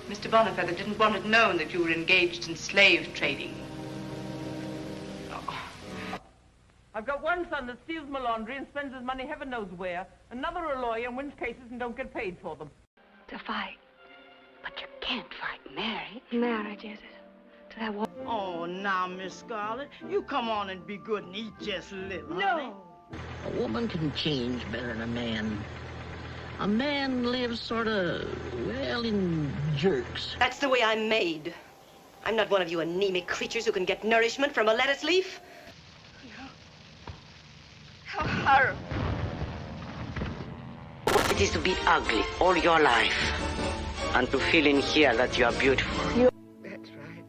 Mr. Bonafeather didn't want it known that you were engaged in slave trading. I've got one son that steals my laundry and spends his money heaven knows where. Another a lawyer and wins cases and don't get paid for them. To fight. But you can't fight marriage. Marriage, is it? To that woman. Oh, now, Miss Scarlett, you come on and be good and eat just a little, honey. A woman can change better than a man. A man lives sort of, well, in jerks. That's the way I'm made. I'm not one of you anemic creatures who can get nourishment from a lettuce leaf. How horrible. It is to be ugly all your life and to feel in here that you are beautiful. That's right.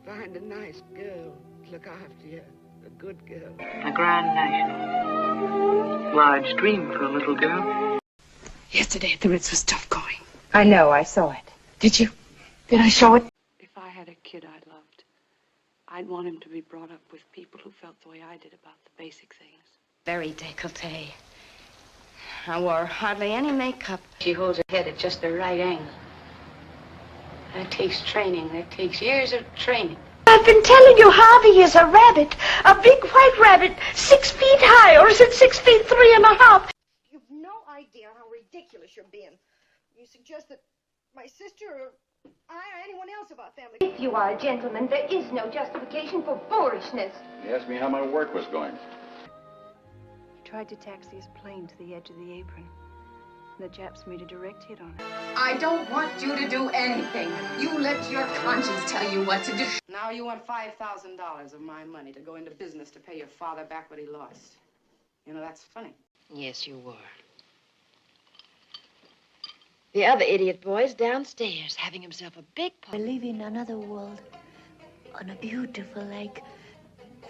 Find a nice girl to look after you. A good girl. A grand national. Large dream for a little girl. Yesterday at the Ritz was tough going. I know, I saw it. Did you? Did I show it? If I had a kid I loved, I'd want him to be brought up with people who felt the way I did about the basic things. Very décolleté. I wore hardly any makeup. She holds her head at just the right angle. That takes training. That takes years of training. I've been telling you, Harvey is a rabbit. A big white rabbit, 6 feet high, or is it 6 feet 3.5? You've no idea how ridiculous you're being. You suggest that my sister or I or anyone else of our family... If you are a gentleman, there is no justification for boorishness. He asked me how my work was going. He tried to taxi his plane to the edge of the apron. The Japs made a direct hit on it. I don't want you to do anything. You let your conscience tell you what to do. Now you want $5,000 of my money to go into business to pay your father back what he lost. You know, that's funny. Yes, you were. The other idiot boy's downstairs, having himself a big party. We live in another world, on a beautiful lake,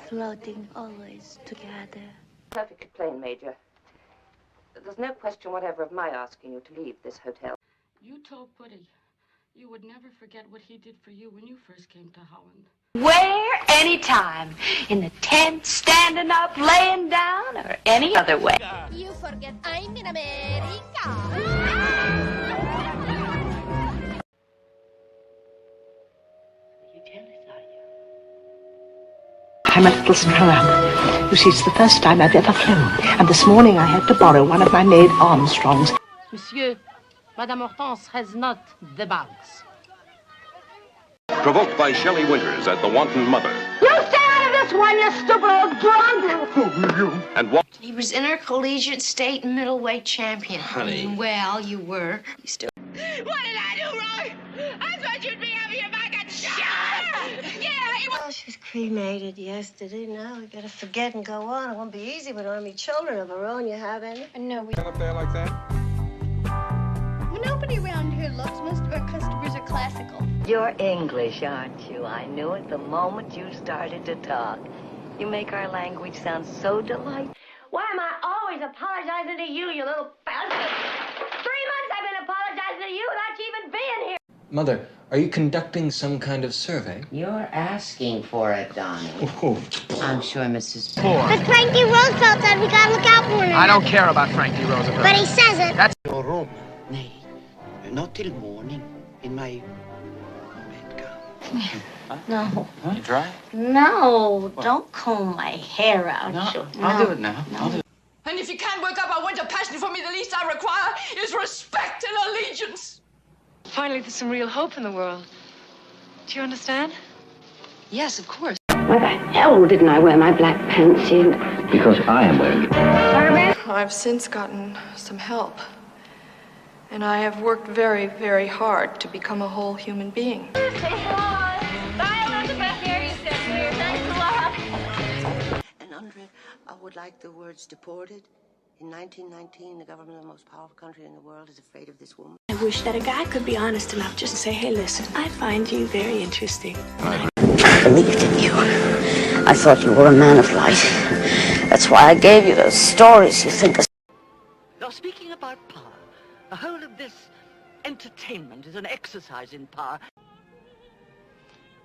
floating always together. Perfectly plain, Major. There's no question whatever of my asking you to leave this hotel. You told Putty you would never forget what he did for you when you first came to Holland. Where, anytime. In the tent, standing up, laying down, or any other way. You forget I'm in America. I'm a little sprung up. You see, it's the first time I've ever flown, and this morning I had to borrow one of my maid Armstrongs. Monsieur, Madame Hortense has not the bugs. Provoked by Shelley Winters as the wanton mother. You stay out of this one, you stupid old drunk! And what? He was intercollegiate state and middleweight champion. Honey. Well, you were. You still... What did I do wrong? I thought you'd be having your back at shot! Yeah, Well, she was cremated yesterday. Now we gotta forget and go on. It won't be easy with only children of our own. You have any? No, we... Up there like that? Well, nobody around here looks. Most of our customers are classical. You're English, aren't you? I knew it the moment you started to talk. You make our language sound so delightful. Why am I always apologizing to you, you little bastard? 3 months I've been apologizing to you without you even being here. Mother, are you conducting some kind of survey? You're asking for it, Donnie. Oh. I'm sure Mrs. But Frankie Roosevelt said we gotta look out for one another. I don't care about Frankie Roosevelt. But he says it. That's your room. Nay, not till morning in my bedgown. Huh? No. Huh? You dry? No, don't comb my hair out. No, I'll do it now. No. I'll do it. And if you can't work up a winter passion for me, the least I require is respect and allegiance. Finally, there's some real hope in the world. Do you understand? Yes, of course. Why the hell didn't I wear my black pantsuit? Because I am wearing it. I've since gotten some help. And I have worked very, very hard to become a whole human being. Bye, Elizabeth. Here, you sit here. Thanks a lot. And Andre, I would like the words deported. In 1919, the government of the most powerful country in the world is afraid of this woman. I wish that a guy could be honest enough just to say, hey, listen, I find you very interesting. I believed in you. I thought you were a man of light. That's why I gave you those stories you think are... Now, speaking about power, the whole of this entertainment is an exercise in power.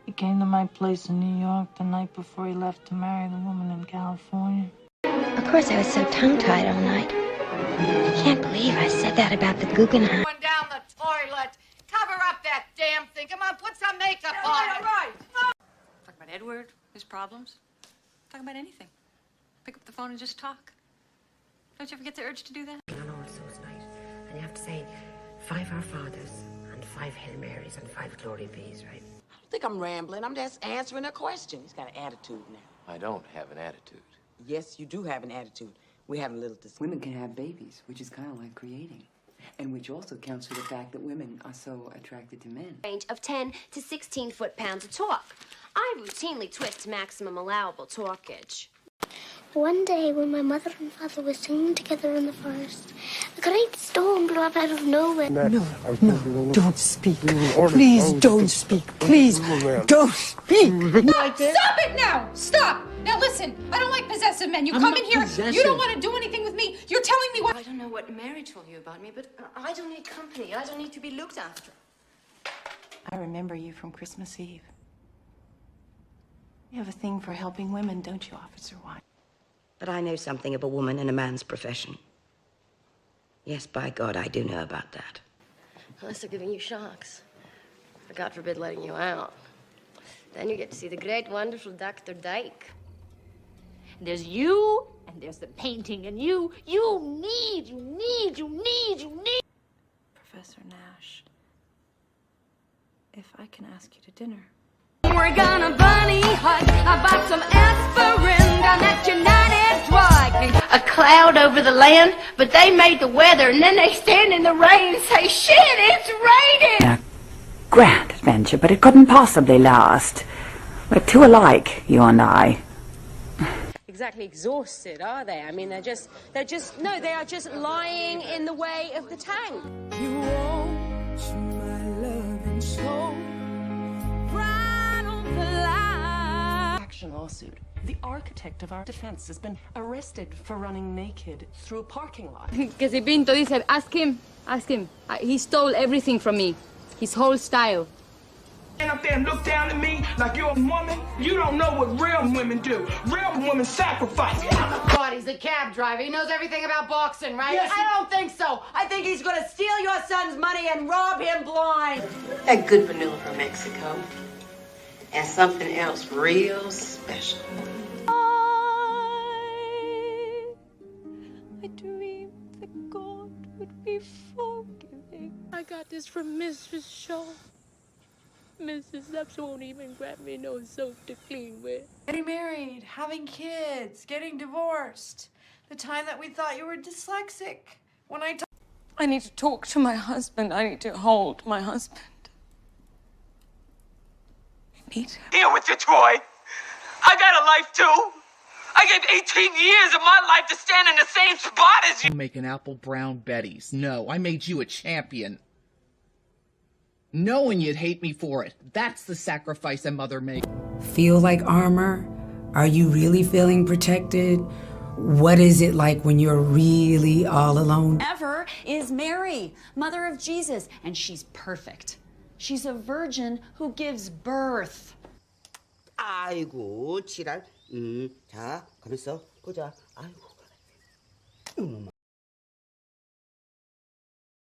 He came to my place in New York the night before he left to marry the woman in California. Of course, I was so tongue-tied all night. I can't believe I said that about the Guggenheim. Going down the toilet. Edward, his problems. Talk about anything. Pick up the phone and just talk. Don't you ever get the urge to do that? On All Souls night, and you have to say 5 Our Fathers and 5 Hail Marys and 5 Glory Bees, right? I don't think I'm rambling. I'm just answering a question. He's got an attitude now. I don't have an attitude. Yes, you do have an attitude. We're having a little discussion. Women can have babies, which is kind of like creating. And which also counts for the fact that women are so attracted to men. Range of 10 to 16 foot-pounds of torque. I routinely twist maximum allowable torquage. One day when my mother and father were singing together in the forest, a great storm blew up out of nowhere. No, don't speak. Please don't speak. Please don't speak. Stop it now! Stop! Now listen, I don't like possessive men. You come in here, you don't want to do anything with me. You're telling me what... I don't know what Mary told you about me, but I don't need company. I don't need to be looked after. I remember you from Christmas Eve. You have a thing for helping women, don't you, Officer White? But I know something of a woman and a man's profession. Yes, by God, I do know about that. Unless they're giving you shocks. Or God forbid letting you out. Then you get to see the great, wonderful Dr. Dyke. There's you, and there's the painting, and you need. Professor Nash, if I can ask you to dinner. We're gonna bunny hug about some aspirin down at United Drug. A cloud over the land, but they made the weather, and then they stand in the rain and say, shit, it's raining! A grand adventure, but it couldn't possibly last. We're too alike, you and I. Exactly exhausted, are they? I mean, they are just lying in the way of the tank. You want my loving soul right on the line. Action lawsuit. The architect of our defense has been arrested for running naked through a parking lot. Que si Pinto dice, ask him. He stole everything from me. His whole style. Stand up there and look down at me like you're a woman. You don't know what real women do. Real women sacrifice. God, he's a cab driver. He knows everything about boxing, right? Yes, I don't think so. I think he's gonna steal your son's money and rob him blind. That good vanilla from Mexico. And something else real special. I dreamed that God would be forgiving. I got this from Mrs. Shaw. Mrs. Epps won't even grab me no soap to clean with. Getting married, having kids, getting divorced. The time that we thought you were dyslexic. When I need to talk to my husband. I need to hold my husband. I need him. Deal with you, Troy. I got a life, too. I gave 18 years of my life to stand in the same spot as you. Making apple brown Betties. No, I made you a champion. Knowing you'd hate me for it. That's the sacrifice a mother makes. Feel like armor? Are you really feeling protected? What is it like when you're really all alone? Ever is Mary, mother of Jesus, and she's perfect. She's a virgin who gives birth. 아이고, 지랄. 자, 가만있어. 보자. 아이고.